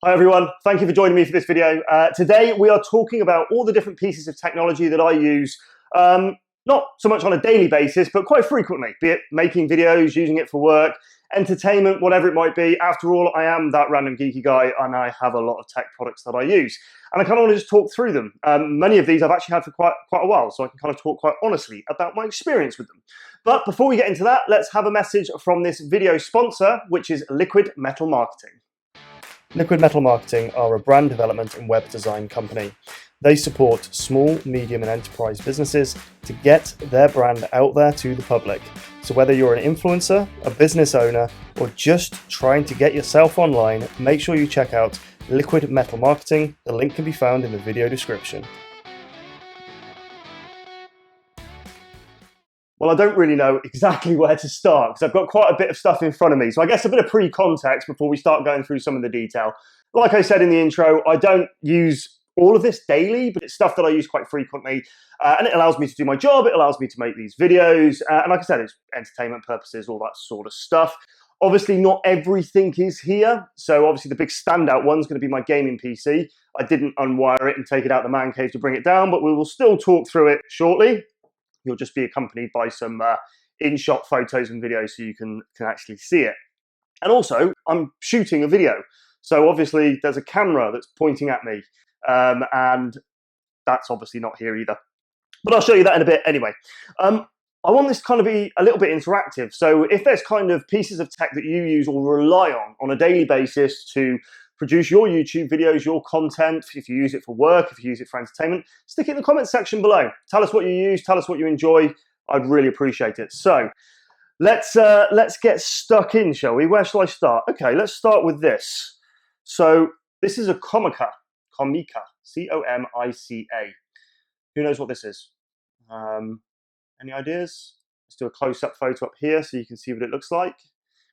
Hi everyone, thank you for joining me for this video. Today we are talking about all the different pieces of technology that I use, not so much on a daily basis, but quite frequently, be it making videos, using it for work, entertainment, whatever it might be. After all, I am that random geeky guy and I have a lot of tech products that I use. And I kind of want to just talk through them. Many of these I've actually had for quite a while, so I can kind of talk quite honestly about my experience with them. But before we get into that, let's have a message from this video sponsor, which is Liquid Metal Marketing. Liquid Metal Marketing are a brand development and web design company. They support small, medium and enterprise businesses to get their brand out there to the public. So whether you're an influencer, a business owner, or just trying to get yourself online, make sure you check out Liquid Metal Marketing. The link can be found in the video description. Well, I don't really know exactly where to start because I've got quite a bit of stuff in front of me. So I guess a bit of pre-context before we start going through some of the detail. Like I said in the intro, I don't use all of this daily, but it's stuff that I use quite frequently. And it allows me to do my job. It allows me to make these videos. And like I said, it's entertainment purposes, all that sort of stuff. Obviously, not everything is here. So obviously the big standout one's going to be my gaming PC. I didn't unwire it and take it out the man cave to bring it down, but we will still talk through it shortly. You'll just be accompanied by some in-shot photos and videos so you can actually see it. And also, I'm shooting a video. So obviously, there's a camera that's pointing at me. And that's obviously not here either. But I'll show you that in a bit anyway. I want this to kind of be a little bit interactive. So if there's kind of pieces of tech that you use or rely on a daily basis to produce your YouTube videos, your content, if you use it for work, if you use it for entertainment, stick it in the comments section below. Tell us what you use, tell us what you enjoy. I'd really appreciate it. So let's get stuck in, shall we? Where shall I start? Okay, let's start with this. So this is a Comica, C-O-M-I-C-A. Who knows what this is? Any ideas? Let's do a close-up photo up here so you can see what it looks like.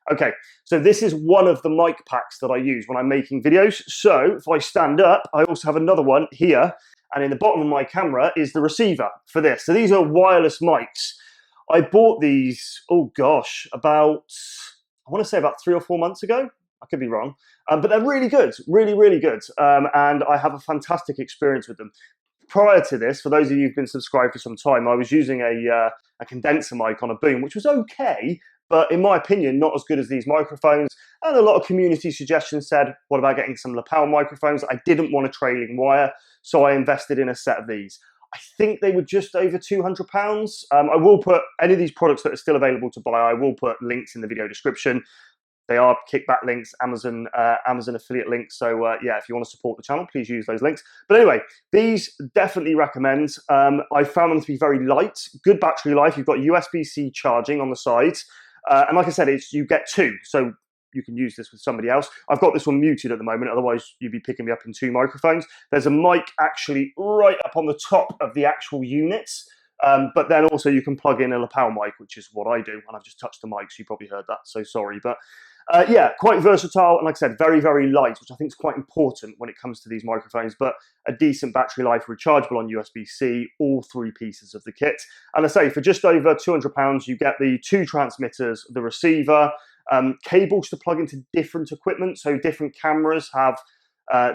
Okay, so this is one of the mic packs that I use when I'm making videos. So if I stand up, I also have another one here, and in the bottom of my camera is the receiver for this. So these are wireless mics. I bought these, oh gosh, I want to say about 3 or 4 months ago. I could be wrong, but they're really good, really good, and I have a fantastic experience with them. Prior to this, for those of you who've been subscribed for some time, I was using a condenser mic on a boom, which was okay, but in my opinion, not as good as these microphones. And a lot of community suggestions said, what about getting some lapel microphones? I didn't want a trailing wire, so I invested in a set of these. I think they were just over £200. I will put any of these products that are still available to buy, I will put links in the video description. They are kickback links, Amazon affiliate links. So yeah, if you want to support the channel, please use those links. But anyway, these definitely recommend. I found them to be very light, good battery life. You've got USB-C charging on the sides. And like I said, you get two. So you can use this with somebody else. I've got this one muted at the moment. Otherwise, you'd be picking me up in 2 microphones. There's a mic actually right up on the top of the actual units. But then also you can plug in a lapel mic, which is what I do. And I've just touched the mic, so you probably heard that. So sorry. But yeah, quite versatile. And like I said, very, very light, which I think is quite important when it comes to these microphones. But a decent battery life, rechargeable on USB-C, all 3 pieces of the kit. And I say, for just over £200, you get the 2 transmitters, the receiver, cables to plug into different equipment. So different cameras have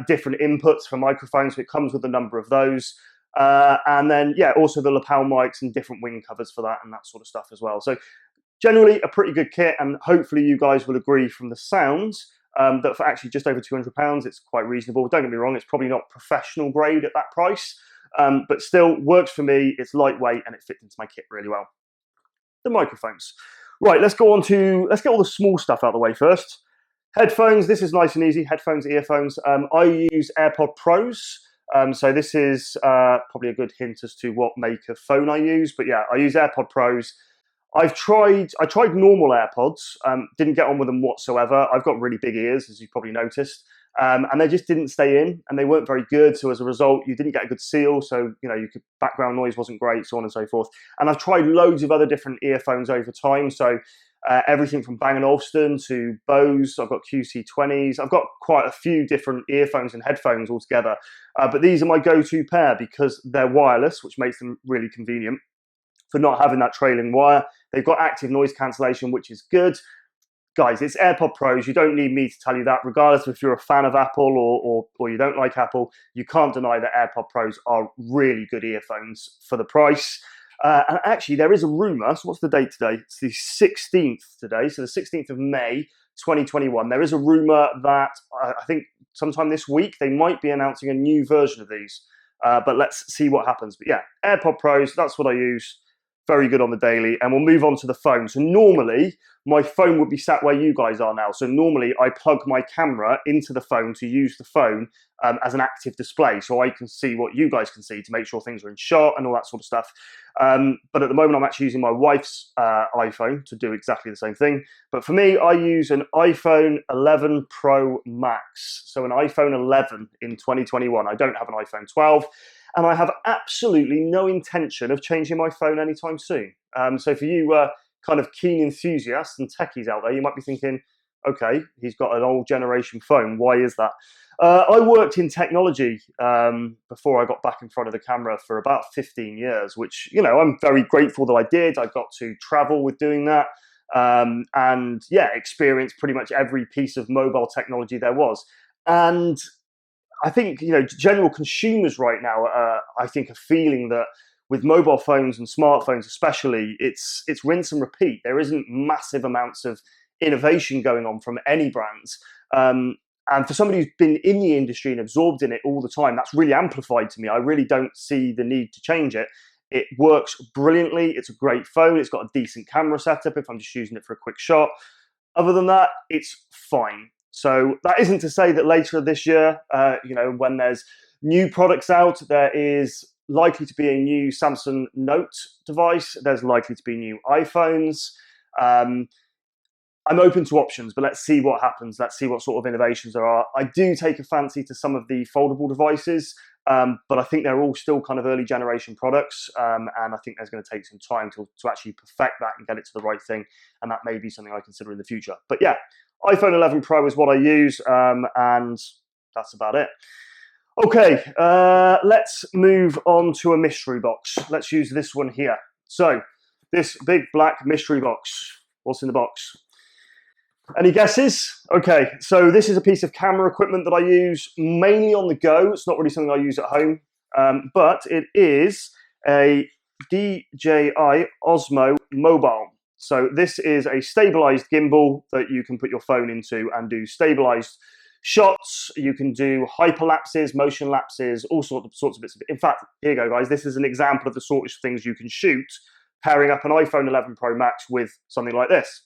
different inputs for microphones. So it comes with a number of those. And then, yeah, also the lapel mics and different wing covers for that and that sort of stuff as well. So generally a pretty good kit, and hopefully you guys will agree from the sounds that for actually just over £200, it's quite reasonable. Don't get me wrong, it's probably not professional grade at that price, but still works for me. It's lightweight and it fits into my kit really well. The microphones. Right, let's get all the small stuff out of the way first. Headphones, this is nice and easy. Headphones, earphones. I use AirPod Pros. So this is probably a good hint as to what make of phone I use. But yeah, I use AirPod Pros. I tried normal AirPods, didn't get on with them whatsoever. I've got really big ears, as you've probably noticed, and they just didn't stay in, and they weren't very good. So as a result, you didn't get a good seal. So background noise wasn't great, so on and so forth. And I've tried loads of other different earphones over time. So everything from Bang & Olufsen to Bose. I've got QC20s. I've got quite a few different earphones and headphones altogether. But these are my go-to pair because they're wireless, which makes them really convenient for not having that trailing wire. They've got active noise cancellation, which is good. guys, it's AirPod Pros. You don't need me to tell you that. Regardless of if you're a fan of Apple or you don't like Apple, you can't deny that AirPod Pros are really good earphones for the price. And actually, there is a rumor. So what's the date today? It's the 16th today. So the 16th of May, 2021. There is a rumor that I think sometime this week they might be announcing a new version of these. But let's see what happens. But yeah, AirPod Pros, that's what I use. Very good on the daily. And we'll move on to the phone. So normally, my phone would be sat where you guys are now. So normally, I plug my camera into the phone to use the phone as an active display. So I can see what you guys can see to make sure things are in shot and all that sort of stuff. But at the moment, I'm actually using my wife's iPhone to do exactly the same thing. But for me, I use an iPhone 11 Pro Max. So an iPhone 11 in 2021. I don't have an iPhone 12. And I have absolutely no intention of changing my phone anytime soon. So for you kind of keen enthusiasts and techies out there, you might be thinking, okay, he's got an old generation phone. Why is that? I worked in technology before I got back in front of the camera for about 15 years, which, you know, I'm very grateful that I did. I got to travel with doing that. And yeah, experience pretty much every piece of mobile technology there was. And I think, you know, general consumers right now, I think, are feeling that with mobile phones and smartphones especially, it's rinse and repeat. There isn't massive amounts of innovation going on from any brands. And for somebody who's been in the industry and absorbed in it all the time, that's really amplified to me. I really don't see the need to change it. It works brilliantly. It's a great phone. It's got a decent camera setup if I'm just using it for a quick shot. Other than that, it's fine. So that isn't to say that later this year, you know, when there's new products out, there is likely to be a new Samsung Note device. There's likely to be new iPhones. I'm open to options, but let's see what happens. Let's see what sort of innovations there are. I do take a fancy to some of the foldable devices, but I think they're all still kind of early generation products. And I think there's going to take some time to actually perfect that and get it to the right thing. And that may be something I consider in the future. But yeah, iPhone 11 Pro is what I use, and that's about it. Okay, let's move on to a mystery box. Let's use this one here. So, this big black mystery box. What's in the box? Any guesses? Okay, so this is a piece of camera equipment that I use mainly on the go. It's not really something I use at home, but it is a DJI Osmo Mobile. So this is a stabilized gimbal that you can put your phone into and do stabilized shots. You can do hyperlapses, motion lapses, all sorts of bits of it. In fact, here you go, guys. This is an example of the sort of things you can shoot pairing up an iPhone 11 Pro Max with something like this.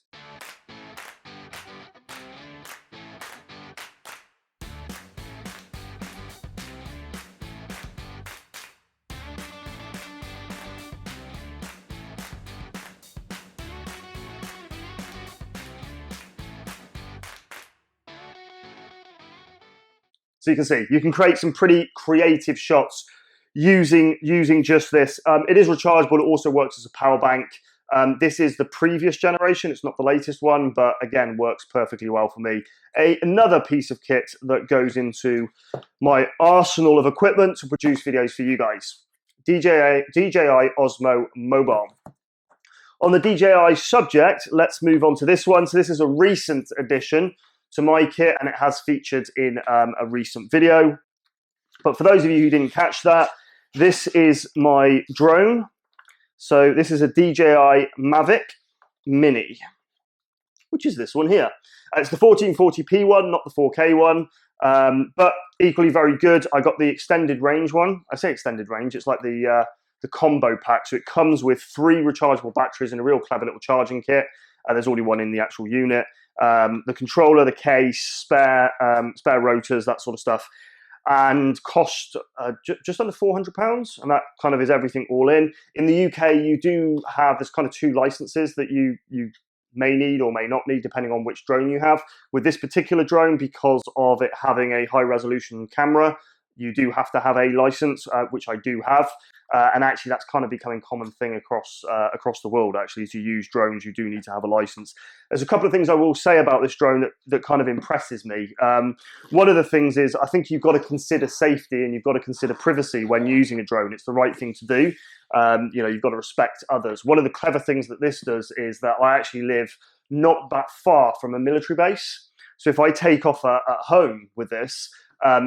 So you can see, you can create some pretty creative shots using just this. It is rechargeable. It also works as a power bank. This is the previous generation. It's not the latest one, but again, works perfectly well for me. Another piece of kit that goes into my arsenal of equipment to produce videos for you guys. DJI Osmo Mobile. On the DJI subject, let's move on to this one. So this is a recent addition to my kit, and it has featured in a recent video. But for those of you who didn't catch that, this is my drone. So this is a DJI Mavic Mini, which is this one here. It's the 1440p one, not the 4K one, but equally very good. I got the extended range one. I say extended range, it's like the combo pack. So it comes with 3 rechargeable batteries and a real clever little charging kit. There's already one in the actual unit. The controller, the case, spare rotors, that sort of stuff, and cost just under £400, and that kind of is everything all in. In the UK, you do have this kind of 2 licenses that you may need or may not need, depending on which drone you have. With this particular drone, because of it having a high-resolution camera, you do have to have a license, which I do have. And actually, that's kind of becoming a common thing across the world. Actually, to use drones, you do need to have a license. There's a couple of things I will say about this drone that kind of impresses me. One of the things is I think you've got to consider safety and you've got to consider privacy when using a drone. It's the right thing to do. You know, you've got to respect others. One of the clever things that this does is that I actually live not that far from a military base. So if I take off at home with this,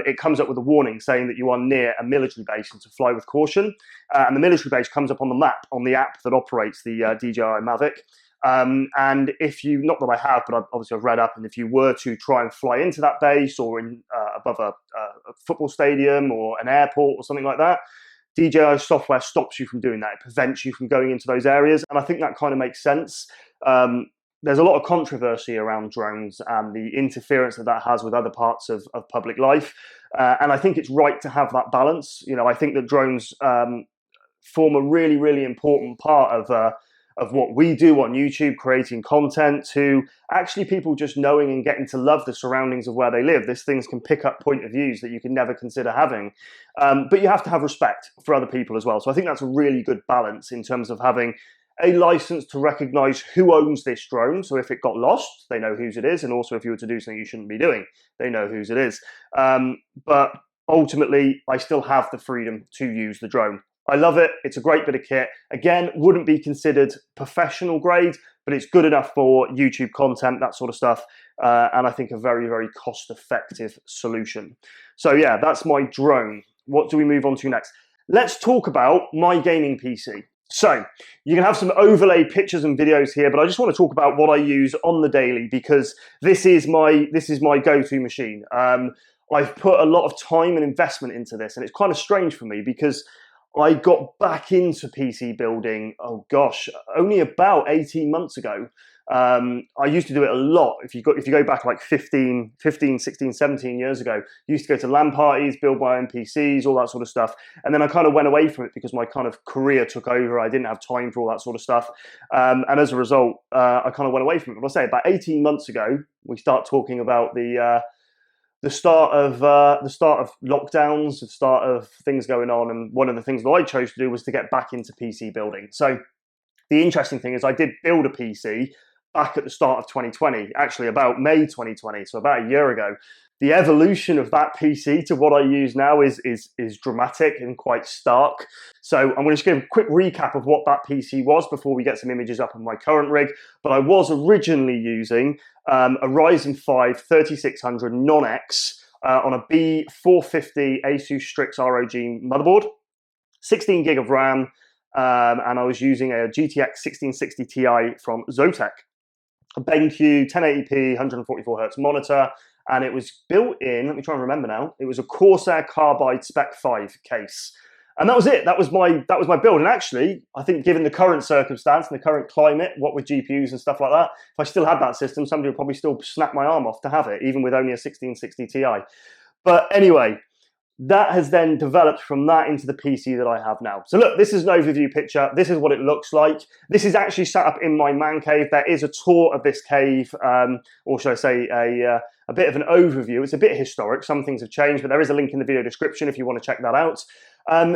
it comes up with a warning saying that you are near a military base and to fly with caution. And the military base comes up on the map, on the app that operates the DJI Mavic. And if you, not that I have, but I've read up, and if you were to try and fly into that base or in above a football stadium or an airport or something like that, DJI software stops you from doing that. It prevents you from going into those areas. And I think that kind of makes sense. There's a lot of controversy around drones and the interference that has with other parts of public life. And I think it's right to have that balance. You know, I think that drones form a really, really important part of what we do on YouTube, creating content, to actually people just knowing and getting to love the surroundings of where they live. These things can pick up point of views that you can never consider having. But you have to have respect for other people as well. So I think that's a really good balance in terms of having a license to recognize who owns this drone. So if it got lost, they know whose it is. And also if you were to do something you shouldn't be doing, they know whose it is. But ultimately, I still have the freedom to use the drone. I love it. It's a great bit of kit. Again, wouldn't be considered professional grade, but it's good enough for YouTube content, that sort of stuff. And I think a very, very cost-effective solution. So yeah, that's my drone. What do we move on to next? Let's talk about my gaming PC. So you can have some overlay pictures and videos here, but I just want to talk about what I use on the daily, because this is my go-to machine. I've put a lot of time and investment into this, and it's kind of strange for me because I got back into PC building, oh gosh, only about 18 months ago. I used to do it a lot. If you go back like 15, 16, 17 years ago, I used to go to LAN parties, build my own PCs, all that sort of stuff. And then I kind of went away from it because my kind of career took over. I didn't have time for all that sort of stuff. And as a result, I kind of went away from it. But I'll say about 18 months ago, we start talking about the start of lockdowns, the start of things going on. And one of the things that I chose to do was to get back into PC building. So the interesting thing is I did build a PC back at the start of 2020, actually about May 2020, so about a year ago. The evolution of that PC to what I use now is dramatic and quite stark. So I'm going to just give a quick recap of what that PC was before we get some images up on my current rig. But I was originally using a Ryzen 5 3600 Non-X on a B450 Asus Strix ROG motherboard, 16 gig of RAM, and I was using a GTX 1660 Ti from Zotac. A BenQ 1080p 144 hertz monitor, and it was built in, let me try and remember now, it was a Corsair Carbide Spec 5 case. And that was it. That was my build. And actually, I think given the current circumstance and the current climate, what with GPUs and stuff like that, if I still had that system, somebody would probably still snap my arm off to have it, even with only a 1660 Ti. But anyway, that has then developed from that into the PC that I have now. So look, this is an overview picture. This is what it looks like. This is actually set up in my man cave. There is a tour of this cave, or should I say a bit of an overview. It's a bit historic. Some things have changed, but there is a link in the video description if you want to check that out.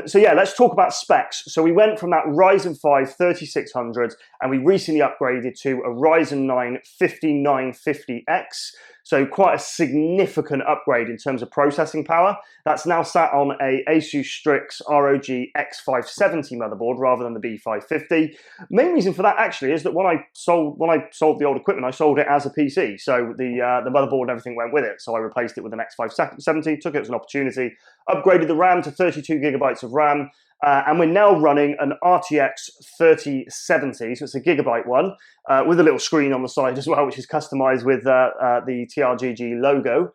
So yeah, let's talk about specs. So we went from that Ryzen 5 3600 and we recently upgraded to a Ryzen 9 5950X. So quite a significant upgrade in terms of processing power. That's now sat on a Asus Strix ROG X570 motherboard rather than the B550. Main reason for that actually is that when I sold the old equipment, I sold it as a PC. So the motherboard and everything went with it. So I replaced it with an X570, took it as an opportunity, upgraded the RAM to 32 gigabytes of RAM, and we're now running an RTX 3070, so it's a gigabyte one, with a little screen on the side as well, which is customized with the TRGG logo.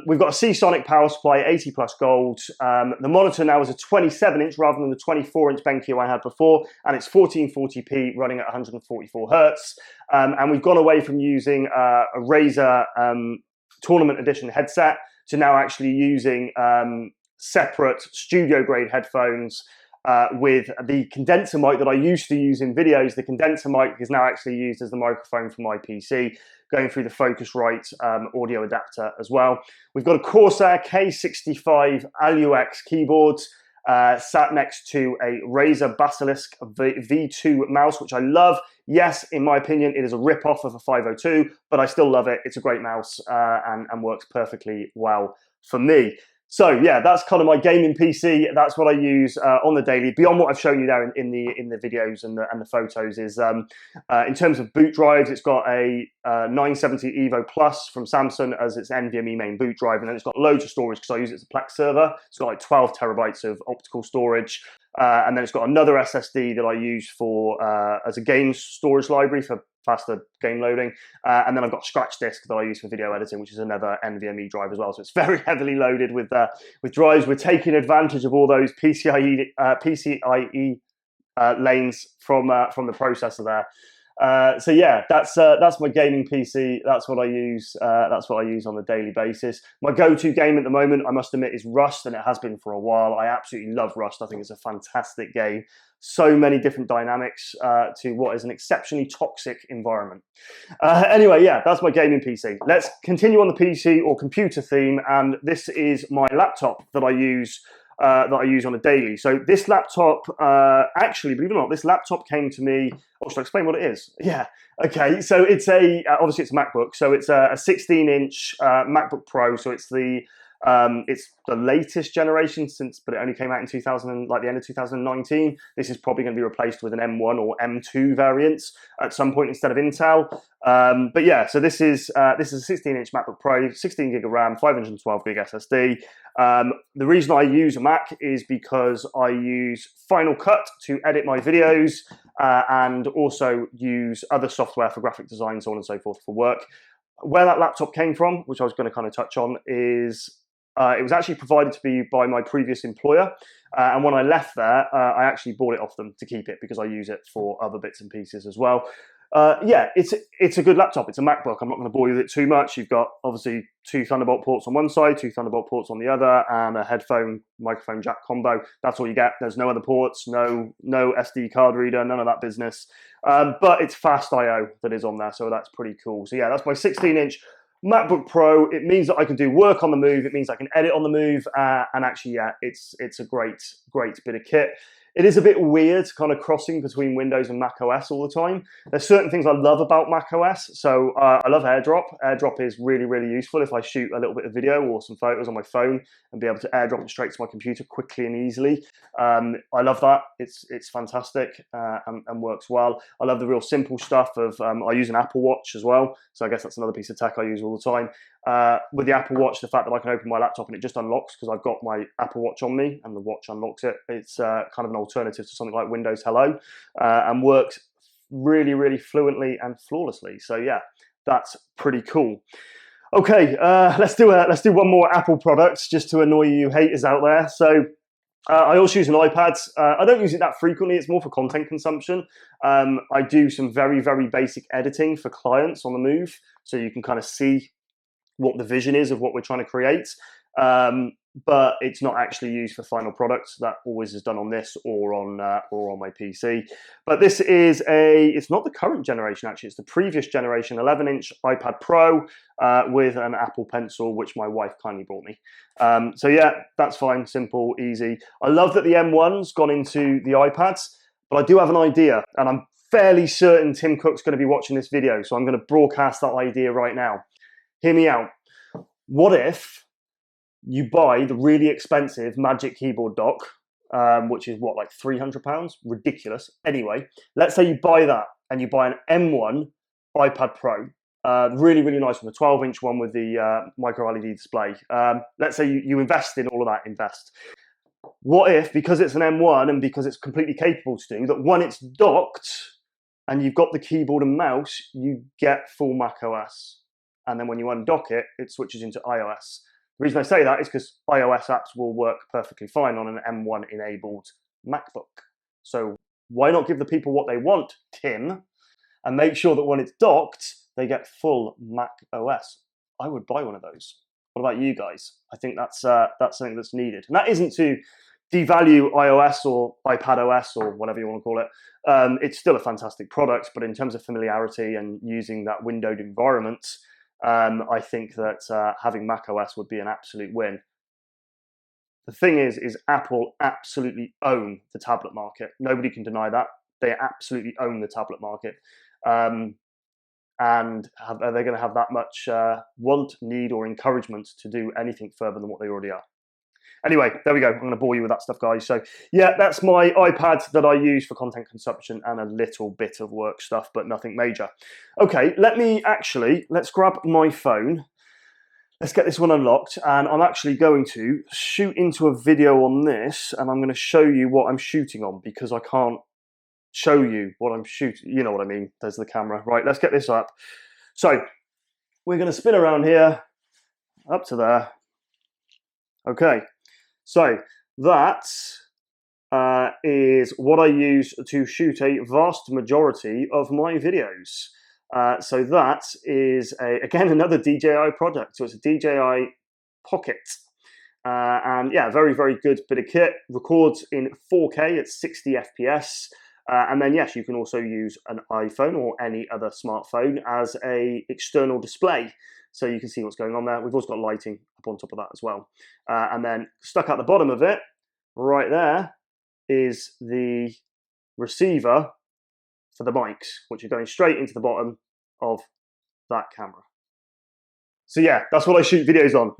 We've got a Seasonic power supply, 80 plus gold. The monitor now is a 27-inch rather than the 24-inch BenQ I had before, and it's 1440p running at 144 hertz. And we've gone away from using a Razer Tournament Edition headset to now actually using separate studio-grade headphones with the condenser mic that I used to use in videos. The condenser mic is now actually used as the microphone for my PC, going through the Focusrite audio adapter as well. We've got a Corsair K65 Alu-X keyboard sat next to a Razer Basilisk V2 mouse, which I love. Yes, in my opinion, it is a rip-off of a 502, but I still love it. It's a great mouse and works perfectly well for me. So yeah, that's kind of my gaming PC. That's what I use on the daily. Beyond what I've shown you there in the videos and the photos is in terms of boot drives, it's got a 970 Evo Plus from Samsung as its NVMe main boot drive, and then it's got loads of storage because I use it as a Plex server. It's got like 12 terabytes of optical storage, and then it's got another SSD that I use for as a game storage library for faster game loading, and then I've got a scratch disk that I use for video editing, which is another NVMe drive as well. So it's very heavily loaded with drives. We're taking advantage of all those PCIe lanes from the processor there. So yeah, that's my gaming PC. That's what I use. That's what I use on a daily basis. My go-to game at the moment, I must admit, is Rust, and it has been for a while. I absolutely love Rust. I think it's a fantastic game. So many different dynamics to what is an exceptionally toxic environment. Anyway, yeah, that's my gaming PC. Let's continue on the PC or computer theme, and this is my laptop that I use on a daily. So this laptop, actually, believe it or not, this laptop came to me. Oh, should I explain what it is? Yeah. Okay. So it's obviously it's a MacBook. So it's a 16-inch MacBook Pro. So it's the latest generation but it only came out in the end of 2019. This is probably going to be replaced with an M1 or M2 variant at some point instead of Intel. But yeah, so this is a 16-inch MacBook Pro, 16 gig of RAM, 512 gig SSD. The reason I use a Mac is because I use Final Cut to edit my videos and also use other software for graphic design, so on and so forth, for work. Where that laptop came from, which I was going to kind of touch on, is it was actually provided to me by my previous employer. And when I left there, I actually bought it off them to keep it because I use it for other bits and pieces as well. Yeah, it's a good laptop. It's a MacBook. I'm not going to bore you with it too much. You've got obviously 2 Thunderbolt ports on one side, 2 Thunderbolt ports on the other, and a headphone microphone jack combo. That's all you get. There's no other ports, no SD card reader, none of that business. But it's fast I/O that is on there, so that's pretty cool. So yeah, that's my 16-inch MacBook Pro. It means that I can do work on the move. It means I can edit on the move, and actually, yeah, it's a great bit of kit. It is a bit weird kind of crossing between Windows and macOS all the time. There's certain things I love about macOS. So I love AirDrop. AirDrop is really, really useful if I shoot a little bit of video or some photos on my phone and be able to AirDrop it straight to my computer quickly and easily. I love that. It's fantastic and works well. I love the real simple stuff of, I use an Apple Watch as well. So I guess that's another piece of tech I use all the time. With the Apple Watch, the fact that I can open my laptop and it just unlocks because I've got my Apple Watch on me and the watch unlocks it. It's kind of an alternative to something like Windows Hello and works really, really fluently and flawlessly. So yeah, that's pretty cool. Okay, let's do one more Apple product just to annoy you haters out there. So I also use an iPad. I don't use it that frequently. It's more for content consumption. I do some very, very basic editing for clients on the move, so you can kind of see what the vision is of what we're trying to create. But it's not actually used for final products. That always is done on this or on my PC. But this is it's not the current generation actually, it's the previous generation 11-inch iPad Pro with an Apple Pencil, which my wife kindly brought me. So yeah, that's fine, simple, easy. I love that the M1's gone into the iPads, but I do have an idea, and I'm fairly certain Tim Cook's going to be watching this video, so I'm going to broadcast that idea right now. Hear me out. What if you buy the really expensive Magic Keyboard dock, which is what, like £300? Ridiculous. Anyway, let's say you buy that and you buy an M1 iPad Pro, really, really nice one, the 12-inch one with the micro LED display. Let's say you invest in all of that, What if, because it's an M1 and because it's completely capable to do, that when it's docked and you've got the keyboard and mouse, you get full macOS. And then when you undock it, it switches into iOS. The reason I say that is because iOS apps will work perfectly fine on an M1 enabled MacBook. So why not give the people what they want, Tim, and make sure that when it's docked, they get full Mac OS? I would buy one of those. What about you guys? I think that's something that's needed. And that isn't to devalue iOS or iPadOS or whatever you want to call it. It's still a fantastic product, but in terms of familiarity and using that windowed environment, I think that having macOS would be an absolute win. The thing is Apple absolutely own the tablet market. Nobody can deny that. They absolutely own the tablet market. And are they going to have that much want, need, or encouragement to do anything further than what they already are? Anyway, there we go. I'm going to bore you with that stuff, guys. So yeah, that's my iPad that I use for content consumption and a little bit of work stuff, but nothing major. Okay, let's grab my phone. Let's get this one unlocked, and I'm actually going to shoot into a video on this, and I'm going to show you what I'm shooting on, because I can't show you what I'm shooting. You know what I mean? There's the camera. Right, let's get this up. So we're going to spin around here, up to there. Okay, so that is what I use to shoot a vast majority of my videos. So that is, again, another DJI product. So it's a DJI Pocket. And yeah, very, very good bit of kit. Records in 4K at 60 FPS. And then, yes, you can also use an iPhone or any other smartphone as a external display. So you can see what's going on there. We've also got lighting up on top of that as well. And then stuck at the bottom of it, right there, is the receiver for the mics, which are going straight into the bottom of that camera. So yeah, that's what I shoot videos on.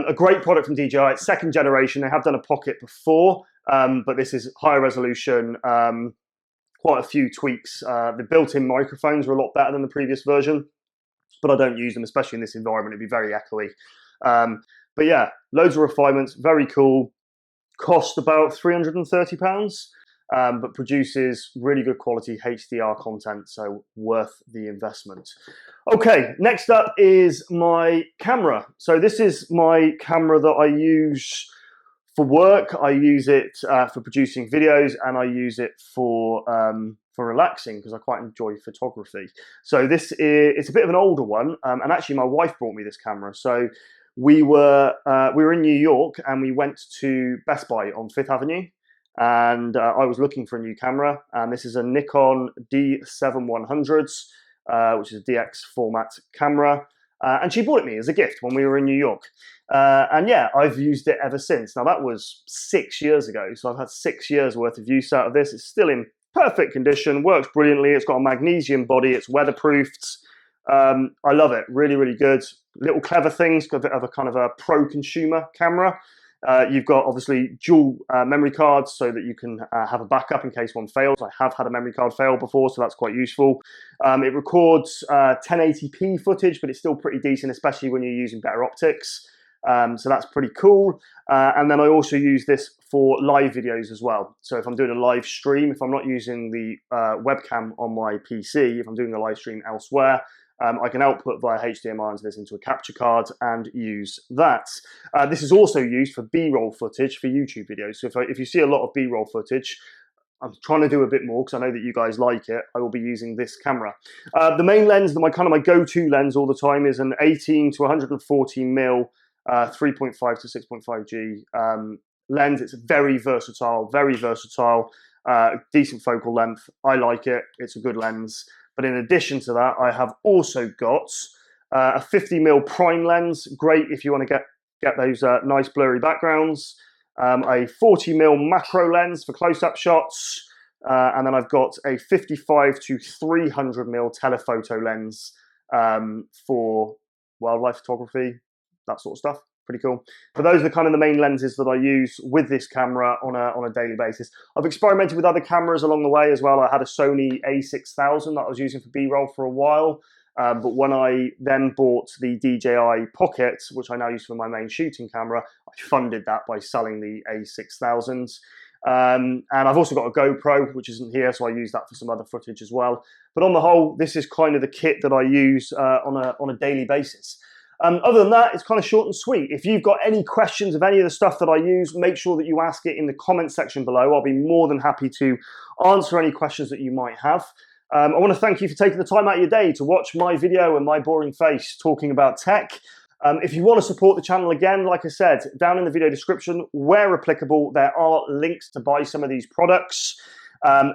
A great product from DJI. It's second generation. They have done a Pocket before, but this is higher resolution, quite a few tweaks. The built-in microphones are a lot better than the previous version, but I don't use them, especially in this environment. It'd be very echoey. But yeah, loads of refinements, very cool. Cost about £330, but produces really good quality HDR content, so worth the investment. Okay, next up is my camera. So this is my camera that I use for work. I use it for producing videos, and I use it for relaxing, because I quite enjoy photography. So it's a bit of an older one, and actually my wife brought me this camera. So we were in New York, and we went to Best Buy on 5th Avenue, and I was looking for a new camera, and this is a Nikon D7100, which is a DX format camera, and she bought it me as a gift when we were in New York. And yeah, I've used it ever since. Now that was 6 years ago, so I've had 6 years worth of use out of this. It's still in perfect condition, works brilliantly. It's got a magnesium body, it's weatherproofed. I love it, really, really good. Little clever things, got a bit of a kind of a pro-consumer camera. You've got obviously dual memory cards so that you can have a backup in case one fails. I have had a memory card fail before, so that's quite useful. It records 1080p footage, but it's still pretty decent, especially when you're using better optics. So that's pretty cool. And then I also use this for live videos as well. So if I'm doing a live stream, if I'm not using the webcam on my PC, if I'm doing a live stream elsewhere, I can output via HDMI into this into a capture card and use that. This is also used for B-roll footage for YouTube videos. So if you see a lot of B-roll footage, I'm trying to do a bit more because I know that you guys like it. I will be using this camera. The main lens, my go-to lens all the time, is an 18 to 114 mil 3.5 to 6.5G lens. It's very versatile, decent focal length. I like it. It's a good lens. But in addition to that, I have also got a 50mm prime lens. Great if you want to get those nice blurry backgrounds. A 40mm macro lens for close-up shots. And then I've got a 55 to 300mm telephoto lens for wildlife photography, that sort of stuff. Pretty cool. But those are kind of the main lenses that I use with this camera on a daily basis. I've experimented with other cameras along the way as well. I had a Sony a6000 that I was using for B-roll for a while. But when I then bought the DJI Pocket, which I now use for my main shooting camera, I funded that by selling the a6000s. And I've also got a GoPro, which isn't here, so I use that for some other footage as well. But on the whole, this is kind of the kit that I use on a daily basis. Other than that, it's kind of short and sweet. If you've got any questions of any of the stuff that I use, make sure that you ask it in the comment section below. I'll be more than happy to answer any questions that you might have. I want to thank you for taking the time out of your day to watch my video and my boring face talking about tech. If you want to support the channel, again, like I said, down in the video description, where applicable, there are links to buy some of these products.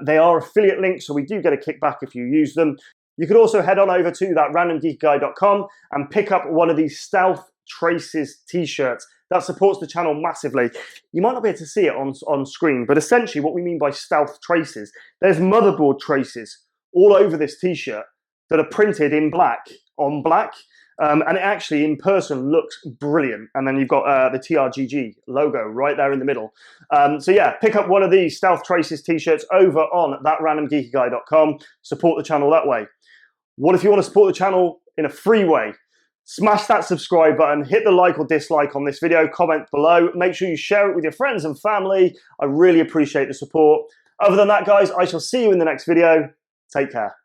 They are affiliate links, so we do get a kickback if you use them. You could also head on over to thatrandomgeekguy.com and pick up one of these Stealth Traces t-shirts. That supports the channel massively. You might not be able to see it on screen, but essentially what we mean by Stealth Traces, there's motherboard traces all over this t-shirt that are printed in black on black. And it actually, in person, looks brilliant. And then you've got the TRGG logo right there in the middle. So yeah, pick up one of these Stealth Traces t-shirts over on thatrandomgeekyguy.com. Support the channel that way. What if you want to support the channel in a free way? Smash that subscribe button, hit the like or dislike on this video, comment below. Make sure you share it with your friends and family. I really appreciate the support. Other than that, guys, I shall see you in the next video. Take care.